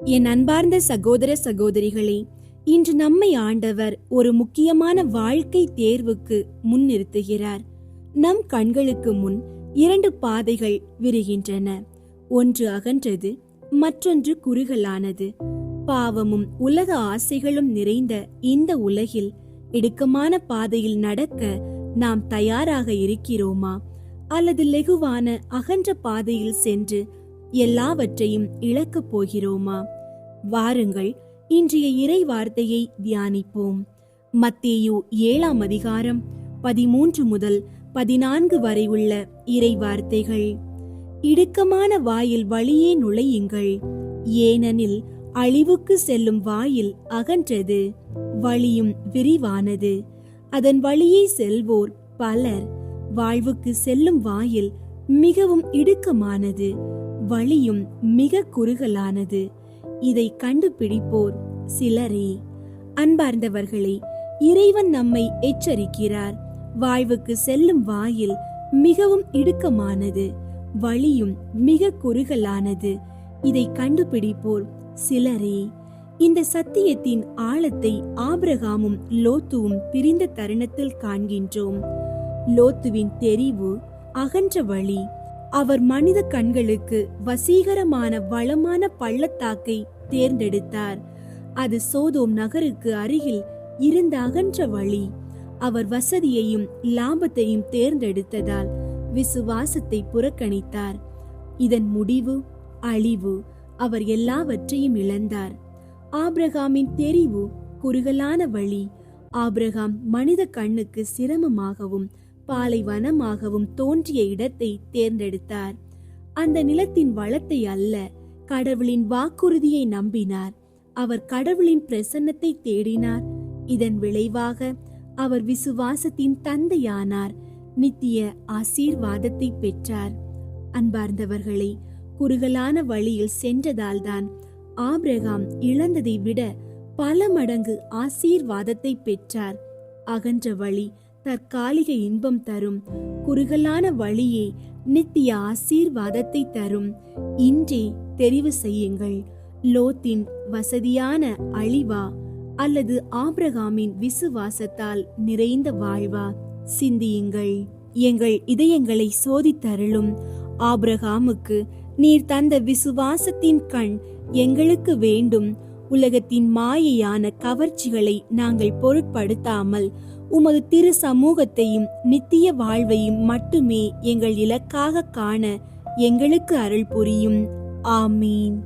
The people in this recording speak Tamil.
என் அன்பார்ந்த சகோதர சகோதரிகளே, இன்று நம்மை ஆண்டவர் ஒரு முக்கியமான வாழ்க்கை தேர்வுக்கு முன்னிறுத்துகிறார். நம் கண்களுக்கு முன் இரண்டு பாதைகள் விரிகின்றன. ஒன்று அகன்றது, மற்றொன்று குறுகலானது. பாவமும் உலக ஆசைகளும் நிறைந்த இந்த உலகில் இடுக்கமான பாதையில் நடக்க நாம் தயாராக இருக்கிறோமா, அல்லது லெகுவான அகன்ற பாதையில் சென்று எல்லாவற்றையும் இழக்கப் போகிறோமா? வாருங்கள், இன்றைய இறை வார்த்தையை தியானிப்போம். மத்தேயு 7ஆம் அதிகாரம் 13 முதல் 14 வரை உள்ள இறை வார்த்தைகள். இடுக்கமான வாயில் வழியே நுழையுங்கள், ஏனெனில் அழிவுக்கு செல்லும் வாயில் அகன்றது, வழியும் விரிவானது, அதன் வழியே செல்வோர் பலர். வாழ்வுக்கு செல்லும் வாயில் மிகவும் இடுக்கமானது, வழியும் மிக குறுகலானது, இதை கண்டுபிடிப்போர் சிலரே. அன்பார்ந்தவர்களே, இறைவன் நம்மை எச்சரிக்கிறார். வாழ்வுக்கு செல்லும் வாயில் மிகவும் இடுக்கமானது, வழியும் மிக குறுகலானது, இதை கண்டுபிடிப்போர் சிலரே. இந்த சத்தியத்தின் ஆழத்தை ஆபிரகாமும் லோத்துவும் பிரிந்த தருணத்தில் காண்கின்றோம். லோத்துவின் தெரிவு அகன்ற வழி. அவர் மனித கண்களுக்கு வசீகரமான வளமான பள்ளத்தாக்கை தேர்ந்தெடுத்தார். அது சோதோம் நகருக்கு அருகில் இருந்த அகன்ற வழி. அவர் வசதியையும் லாபத்தையும் தேர்ந்தெடுத்ததால் விசுவாசத்தை புறக்கணித்தார். இதன் முடிவு அழிவு. அவர் எல்லாவற்றையும் இழந்தார். ஆபிரகாமின் தெரிவு குறுகலான வழி. ஆபிரகாம் மனித கண்ணுக்கு சிரமமாகவும் பாலைவனமாகவும் தோன்றிய இடத்தை தேர்ந்தெடுத்தார். அந்த நிலத்தின் வளத்தை அல்ல, கடவுளின் வாக்குறுதியை நம்பினார். அவர் கடவுளின் பிரசன்னத்தை தேடினார். இதன் விளைவாக அவர் விசுவாசத்தின் தந்தையானார், நித்திய ஆசீர்வாதத்தை பெற்றார். அன்பார்ந்தவர்களே, குறுகலான வழியில் சென்றதால்தான் ஆபிரகாம் இழந்ததை விட பல மடங்கு ஆசீர்வாதத்தை பெற்றார். அகன்ற வழி தற்காலிக இன்பம் தரும், குறுகலான வழியே நித்திய ஆசீர்வாதத்தை தரும். இன்றே தெரிவு செய்யுங்கள். லோத்தின் வசதியான அழிவா, அல்லது ஆபிரகாமின் விசுவாசத்தால் நிறைந்த வாழ்வா? சிந்தியுங்கள். எங்கள் இதயங்களை சோதித்தருளும். ஆபிரகாமுக்கு நீர் தந்த விசுவாசத்தின் கண் எங்களுக்கு வேண்டும். உலகத்தின் மாயையான கவர்ச்சிகளை நாங்கள் பொருட்படுத்தாமல் உமது திரு சமூகத்தையும் நித்திய வாழ்வையும் மட்டுமே எங்கள் இலக்காக காண எங்களுக்கு அருள் புரியும். ஆமீன்.